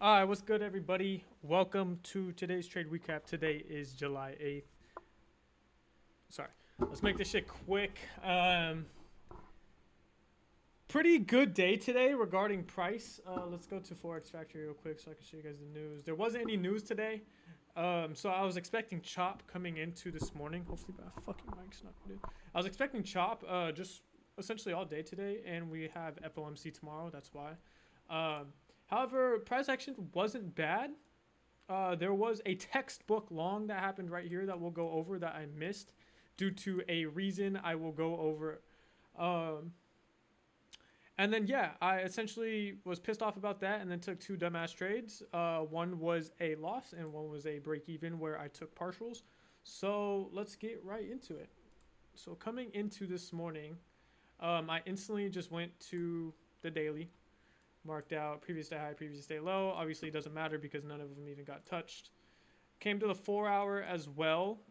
All right, what's good, everybody? Welcome to today's trade recap. Today is July 8th. Sorry, let's make this shit quick. Pretty good day today regarding price. Let's go to Forex Factory real quick so I can show you guys the news. There wasn't any news today, so I was expecting Chop coming into this morning. Hopefully, my fucking mic's not muted. I was expecting Chop just essentially all day today, and we have FOMC tomorrow. That's why. However, price action wasn't bad. There was a textbook long that happened right here that we'll go over that I missed due to a reason I will go over. And then, yeah, I essentially was pissed off about that and then took two dumbass trades. One was a loss and one was a break even where I took partials. So let's get right into it. So coming into this morning, I instantly just went to the daily, marked out previous day high, previous day low. Obviously, it doesn't matter because none of them even got touched. Came to the 4 hour as well.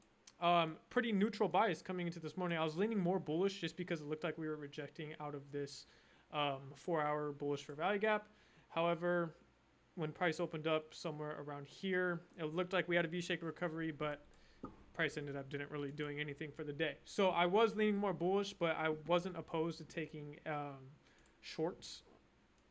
Pretty neutral bias coming into this morning. I was leaning more bullish just because it looked like we were rejecting out of this 4 hour bullish for value gap. However, when price opened up somewhere around here, it looked like we had a V-shaped recovery, but price ended up didn't really doing anything for the day. So I was leaning more bullish, but I wasn't opposed to taking shorts.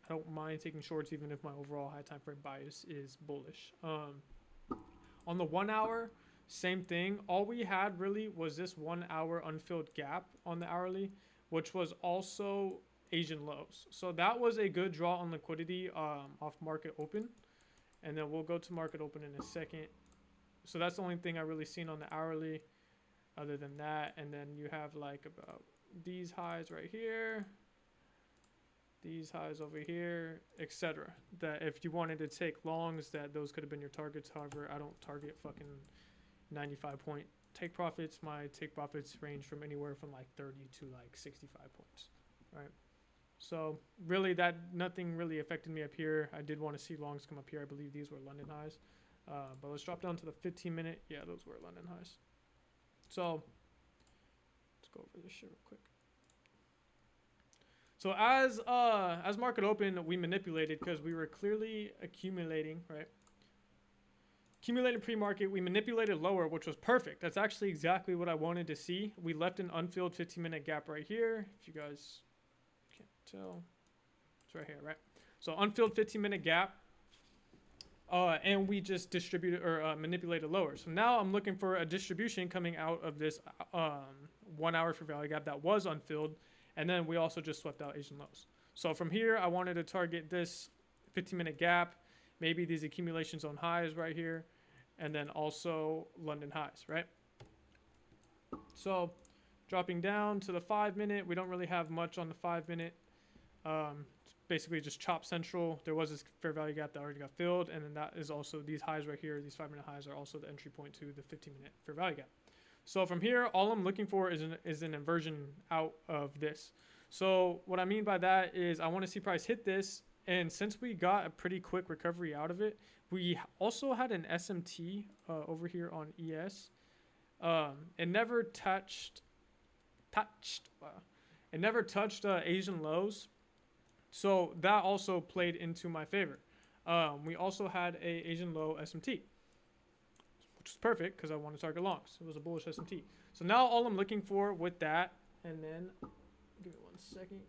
I don't mind taking shorts even if my overall high time frame bias is bullish. On the 1 hour, same thing. All we had really was this 1 hour unfilled gap on the hourly, which was also Asian lows. So that was a good draw on liquidity off market open. And then we'll go to market open in a second. So that's the only thing I really seen on the hourly other than that. And then you have like about these highs right here, these highs over here, etc. That if you wanted to take longs, that those could have been your targets. However, I don't target fucking 95 point take profits. My take profits range from anywhere from like 30 to like 65 points, right? So really that nothing really affected me up here. I did want to see longs come up here. I believe these were London highs. But let's drop down to the 15 minute. Yeah, those were London highs. So let's go over this shit real quick. So as market open, we manipulated because we were clearly accumulating, right? Accumulated pre-market, we manipulated lower, which was perfect. That's actually exactly what I wanted to see. We left an unfilled 15-minute gap right here. If you guys can't tell, it's right here, right? So unfilled 15-minute gap, and we just distributed or manipulated lower. So now I'm looking for a distribution coming out of this 1 hour for value gap that was unfilled. And then we also just swept out Asian lows. So from here, I wanted to target this 15-minute gap, maybe these accumulation zone highs right here, and then also London highs, right? So dropping down to the 5 minute, we don't really have much on the 5 minute. It's basically just chop central. There was this fair value gap that already got filled, and then that is also these highs right here. These 5 minute highs are also the entry point to the 15-minute fair value gap. So from here, all I'm looking for is an inversion out of this. So what I mean by that is I want to see price hit this. And since we got a pretty quick recovery out of it, we also had an SMT over here on ES. It never touched it never touched Asian lows. So that also played into my favor. We also had a Asian low SMT, which is perfect because I want to target longs. It was a bullish SMT. So now all I'm looking for with that, and then give me 1 second.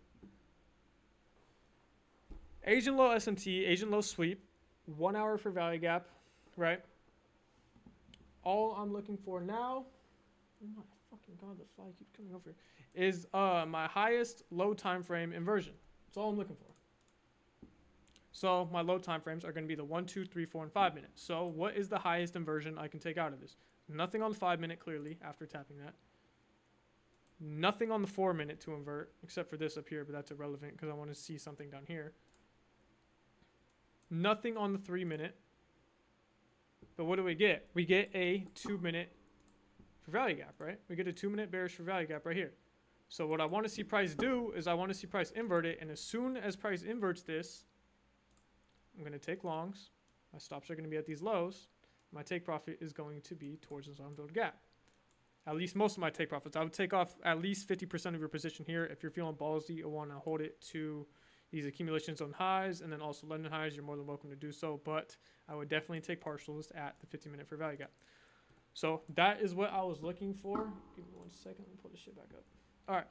Asian low SMT, Asian low sweep, 1 hour for value gap, right? All I'm looking for now, oh my fucking god, the fly keeps coming over, is my highest low time frame inversion. That's all I'm looking for. So my low time frames are going to be the 1, 2, 3, 4, and 5 minutes. So what is the highest inversion I can take out of this? Nothing on the 5 minute clearly after tapping that. Nothing on the 4 minute to invert, except for this up here, but that's irrelevant because I want to see something down here. Nothing on the 3 minute. But what do we get? We get a 2 minute for value gap, right? We get a 2 minute bearish for value gap right here. So what I want to see price do is I want to see price invert it. And as soon as price inverts this, I'm going to take longs. My stops are going to be at these lows. My take profit is going to be towards this unfilled gap. At least most of my take profits. I would take off at least 50% of your position here. If you're feeling ballsy, you want to hold it to, these accumulation zone highs and then also London highs, you're more than welcome to do so. But I would definitely take partials at the 50-minute fair value gap. So that is what I was looking for. Give me 1 second. Let me pull this shit back up. All right.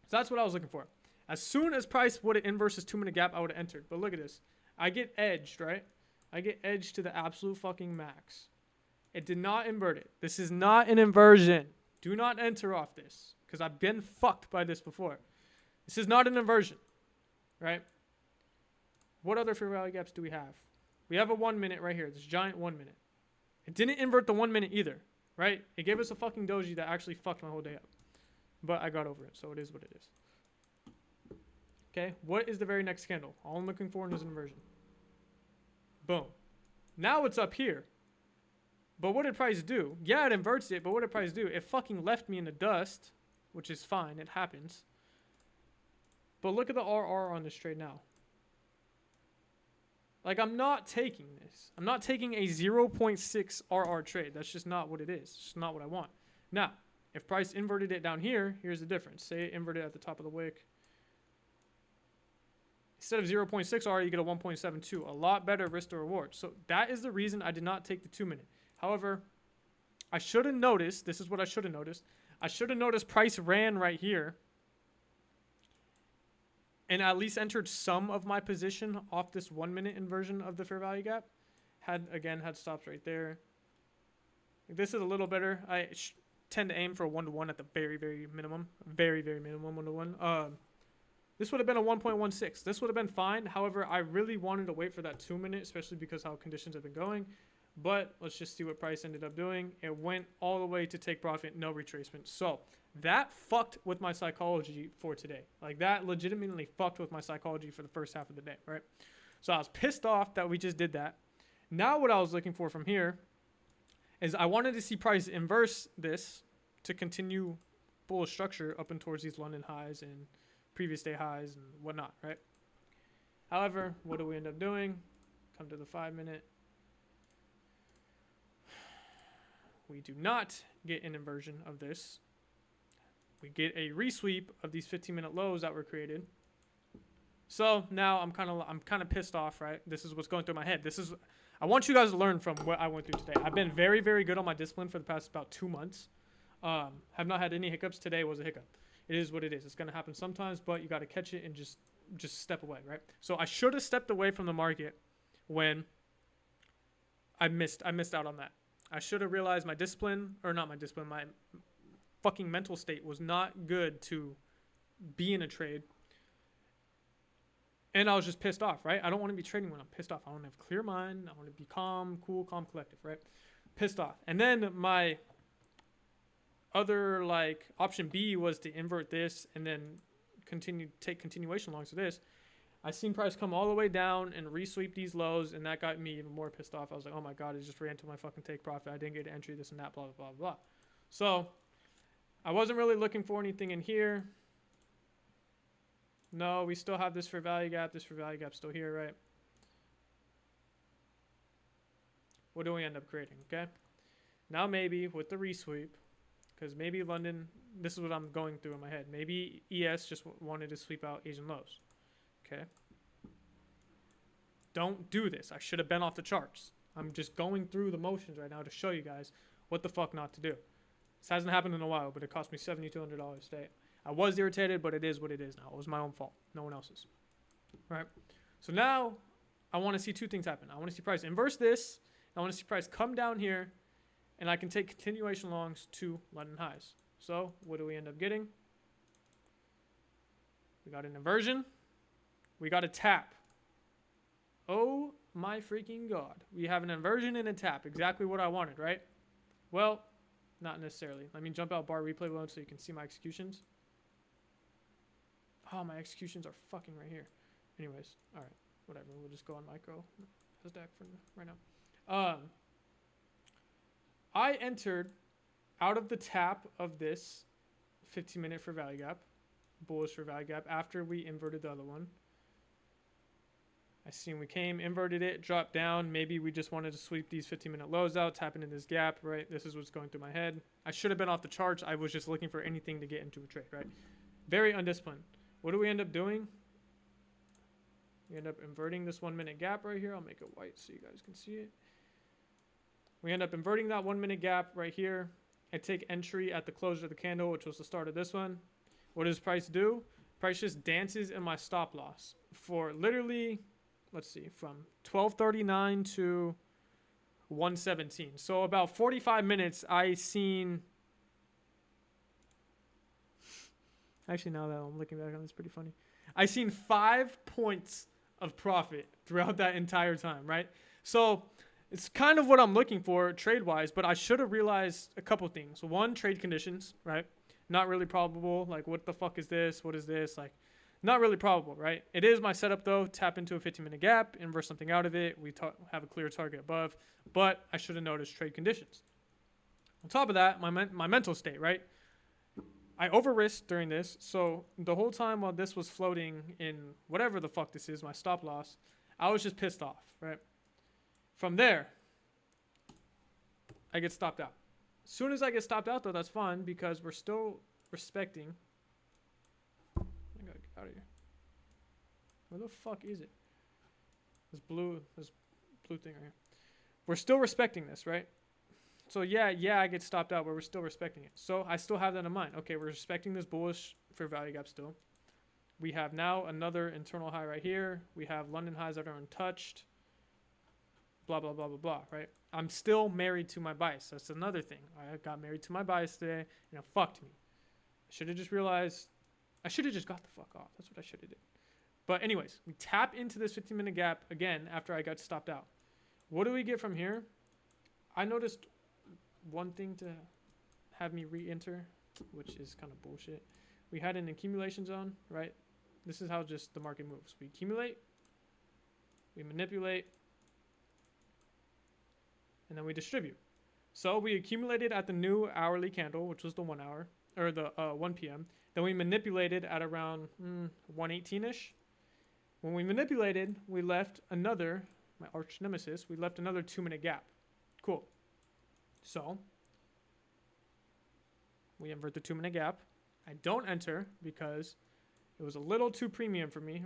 So that's what I was looking for. As soon as price would have inversed this 2-minute gap, I would have entered. But look at this. I get edged, right? I get edged to the absolute fucking max. It did not invert it. This is not an inversion. Do not enter off this, because I've been fucked by this before. This is not an inversion, right? What other fair value gaps do we have? We have a 1 minute right here. This giant 1 minute. It didn't invert the 1 minute either, right? It gave us a fucking doji that actually fucked my whole day up. But I got over it, so it is what it is. Okay, what is the very next candle? All I'm looking for is an inversion. Boom. Now it's up here. But what did price do? Yeah, it inverts it, but what did price do? It fucking left me in the dust, which is fine. It happens. But look at the RR on this trade now. Like, I'm not taking this. I'm not taking a 0.6 RR trade. That's just not what it is. It's just not what I want. Now, if price inverted it down here, here's the difference. Say it inverted at the top of the wick. Instead of 0.6 RR, you get a 1.72. A lot better risk to reward. So that is the reason I did not take the 2 minute. However, I should have noticed, this is what I should have noticed. I should have noticed price ran right here and at least entered some of my position off this 1 minute inversion of the fair value gap. Had stops right there. This is a little better. I tend to aim for a 1-to-1 at the very, very minimum. Very, very minimum 1-to-1. This would have been a 1.16. This would have been fine. However, I really wanted to wait for that 2 minute, especially because how conditions have been going. But let's just see what price ended up doing. It went all the way to take profit, no retracement. So that fucked with my psychology for today. Like, that legitimately fucked with my psychology for the first half of the day, right? So I was pissed off that we just did that. Now what I was looking for from here is I wanted to see price inverse this to continue bullish structure up and towards these London highs and previous day highs and whatnot, right? However, what do we end up doing? Come to the 5 minute. We do not get an inversion of this. We get a resweep of these 15-minute lows that were created. So now I'm kind of pissed off, right? This is what's going through my head. I want you guys to learn from what I went through today. I've been very, very good on my discipline for the past about 2 months. Have not had any hiccups. Today was a hiccup. It is what it is. It's going to happen sometimes, but you got to catch it and just step away, right? So I should have stepped away from the market when I missed out on that. I should have realized my discipline, or not my discipline, my fucking mental state was not good to be in a trade. And I was just pissed off, right? I don't want to be trading when I'm pissed off. I want to have a clear mind. I want to be calm, cool, calm, collective, right? Pissed off. And then my other, like, option B was to invert this and then take continuation longs to this. I seen price come all the way down and resweep these lows, and that got me even more pissed off. I was like, oh my God, it just ran to my fucking take profit. I didn't get an entry, this and that, blah, blah, blah, blah. So I wasn't really looking for anything in here. No, we still have this fair value gap. This fair value gap still here, right? What do we end up creating, okay? Now maybe with the resweep, because maybe London, this is what I'm going through in my head. Maybe ES just wanted to sweep out Asian lows. Okay. Don't do this. I should have been off the charts. I'm just going through the motions right now to show you guys what the fuck not to do. This hasn't happened in a while, but it cost me $7,200 today. I was irritated, but it is what it is now. It was my own fault. No one else's. All right. So now I want to see two things happen. I want to see price inverse this. And I want to see price come down here, and I can take continuation longs to London highs. So what do we end up getting? We got an inversion. We got a tap. Oh my freaking God. We have an inversion and a tap. Exactly what I wanted, right? Well, not necessarily. Let me jump out bar replay mode so you can see my executions. Oh, my executions are fucking right here. Anyways, all right, whatever. We'll just go on micro Nasdaq for right now. I entered out of the tap of this 15-minute for value gap, bullish for value gap, after we inverted the other one. I seen we came, inverted it, dropped down. Maybe we just wanted to sweep these 15-minute lows out, tap into this gap, right? This is what's going through my head. I should have been off the charts. I was just looking for anything to get into a trade, right? Very undisciplined. What do we end up doing? We end up inverting this 1 minute gap right here. I'll make it white so you guys can see it. We end up inverting that 1 minute gap right here. I take entry at the closure of the candle, which was the start of this one. What does price do? Price just dances in my stop loss for literally, let's see, from 12:39 to 1:17. So about 45 minutes I seen. Actually, now that I'm looking back on it, it's pretty funny. I seen 5 points of profit throughout that entire time, right? So it's kind of what I'm looking for trade-wise, but I should have realized a couple things. One, trade conditions, right? Not really probable. Like, what the fuck is this? What is this? Like, not really probable, right? It is my setup, though. Tap into a 15-minute gap, inverse something out of it. We have a clear target above, but I should have noticed trade conditions. On top of that, my mental state, right? I over-risked during this, so the whole time while this was floating in whatever the fuck this is, my stop loss, I was just pissed off, right? From there, I get stopped out. As soon as I get stopped out, though, that's fine because we're still respecting. I gotta get out of here. Where the fuck is it? This blue thing right here. We're still respecting this, right? So yeah, I get stopped out, but we're still respecting it. So I still have that in mind. Okay, we're respecting this bullish fair value gap still. We have now another internal high right here. We have London highs that are untouched. Blah, blah, blah, blah, blah, right? I'm still married to my bias. That's another thing. I got married to my bias today, and it fucked me. I should have just realized. I should have just got the fuck off. That's what I should have did. But anyways, we tap into this 15-minute gap again after I got stopped out. What do we get from here? I noticed one thing to have me re-enter, which is kind of bullshit. We had an accumulation zone, right? This is how just the market moves. We accumulate, we manipulate, and then we distribute. So we accumulated at the new hourly candle, which was the 1 hour, or the 1 p.m. Then we manipulated at around 118-ish. When we manipulated, we left another, my arch nemesis, we left another 2-minute gap. Cool. So we invert the 2-minute gap. I don't enter because it was a little too premium for me.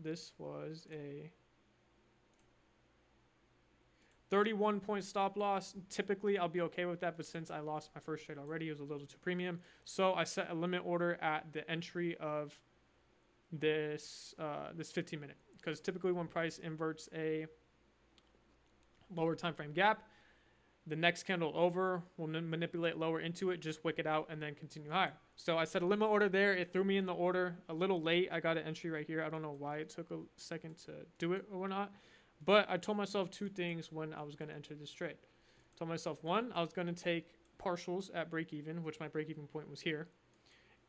This was a 31-point stop loss. Typically, I'll be okay with that, but since I lost my first trade already, it was a little too premium. So I set a limit order at the entry of this 15-minute, because typically when price inverts a lower time frame gap, the next candle over will manipulate lower into it, just wick it out, and then continue higher. So I set a limit order there. It threw me in the order a little late. I got an entry right here. I don't know why it took a second to do it or not. But I told myself two things when I was going to enter this trade. I told myself, one, I was going to take partials at break even, which my break even point was here.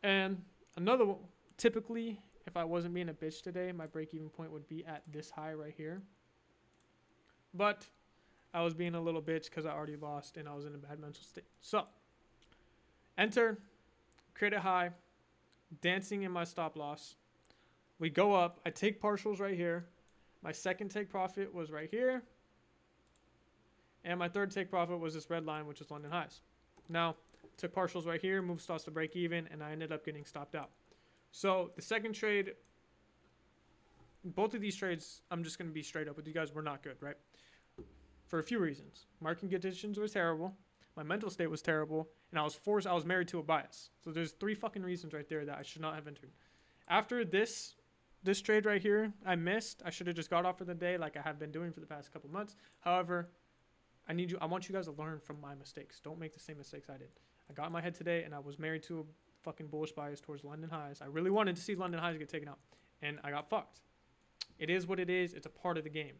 And another, typically, if I wasn't being a bitch today, my break even point would be at this high right here. But I was being a little bitch because I already lost and I was in a bad mental state. So, enter, create a high, dancing in my stop loss. We go up. I take partials right here. My second take profit was right here. And my third take profit was this red line, which is London highs. Now, took partials right here, moved stops to break even, and I ended up getting stopped out. So, the second trade, both of these trades, I'm just going to be straight up with you guys, were not good, right? For a few reasons. Market conditions were terrible. My mental state was terrible. And I was married to a bias. So there's 3 fucking reasons right there that I should not have entered. After this trade right here, I missed. I should have just got off for the day like I have been doing for the past couple months. However, I want you guys to learn from my mistakes. Don't make the same mistakes I did. I got in my head today and I was married to a fucking bullish bias towards London highs. I really wanted to see London highs get taken out. And I got fucked. It is what it is. It's a part of the game.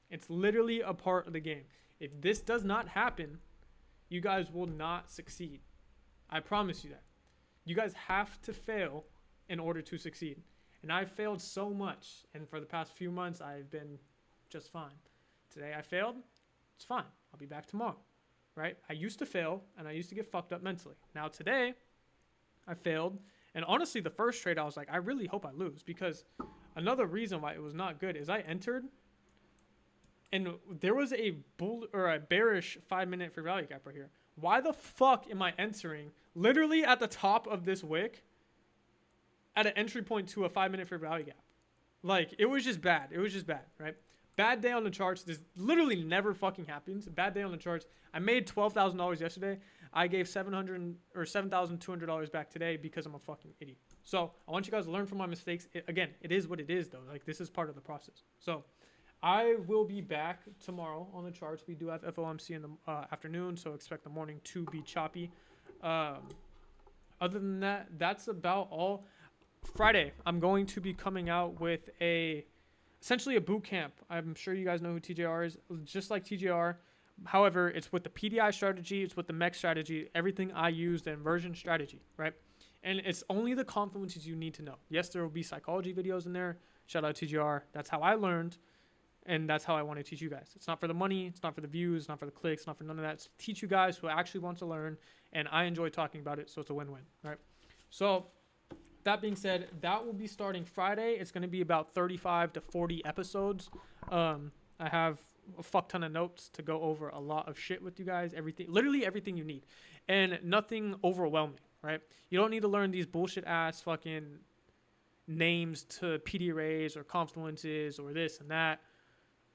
It's literally a part of the game. If this does not happen, you guys will not succeed. I promise you that. You guys have to fail in order to succeed. And I've failed so much. And for the past few months, I've been just fine. Today I failed. It's fine. I'll be back tomorrow. Right? I used to fail and I used to get fucked up mentally. Now today, I failed. And honestly, the first trade, I was like, I really hope I lose. Because another reason why it was not good is I entered and there was a bearish 5-minute fair value gap right here. Why the fuck am I entering literally at the top of this wick at an entry point to a 5-minute fair value gap? Like, it was just bad. It was just bad, right? Bad day on the charts. This literally never fucking happens. Bad day on the charts. I made $12,000 yesterday. I gave $7,200 back today because I'm a fucking idiot. So I want you guys to learn from my mistakes. Again, it is what it is, though. Like, this is part of the process. So I will be back tomorrow on the charts. We do have FOMC in the afternoon, so expect the morning to be choppy. Other than that, that's about all. Friday, I'm going to be coming out with essentially a boot camp. I'm sure you guys know who TJR is, just like TJR. However, it's with the PDI strategy, it's with the MEX strategy, everything I use, the inversion strategy, right? And it's only the confluences you need to know. Yes, there will be psychology videos in there. Shout out TJR. That's how I learned, and that's how I want to teach you guys. It's not for the money, it's not for the views, it's not for the clicks, it's not for none of that. It's to teach you guys who actually want to learn, and I enjoy talking about it, so it's a win-win, right? So that being said, that will be starting Friday. It's going to be about 35 to 40 episodes. I have a fuck ton of notes to go over a lot of shit with you guys. Literally everything you need, and nothing overwhelming, right? You don't need to learn these bullshit ass fucking names to PD arrays or confluences or this and that,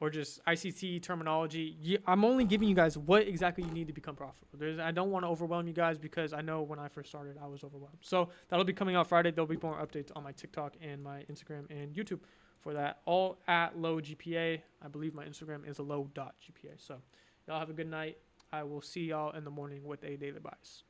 or just ICT terminology. I'm only giving you guys what exactly you need to become profitable. I don't want to overwhelm you guys because I know when I first started, I was overwhelmed. So that'll be coming out Friday. There'll be more updates on my TikTok and my Instagram and YouTube for that. All at low GPA. I believe my Instagram is a low.gpa. So y'all have a good night. I will see y'all in the morning with a daily bias.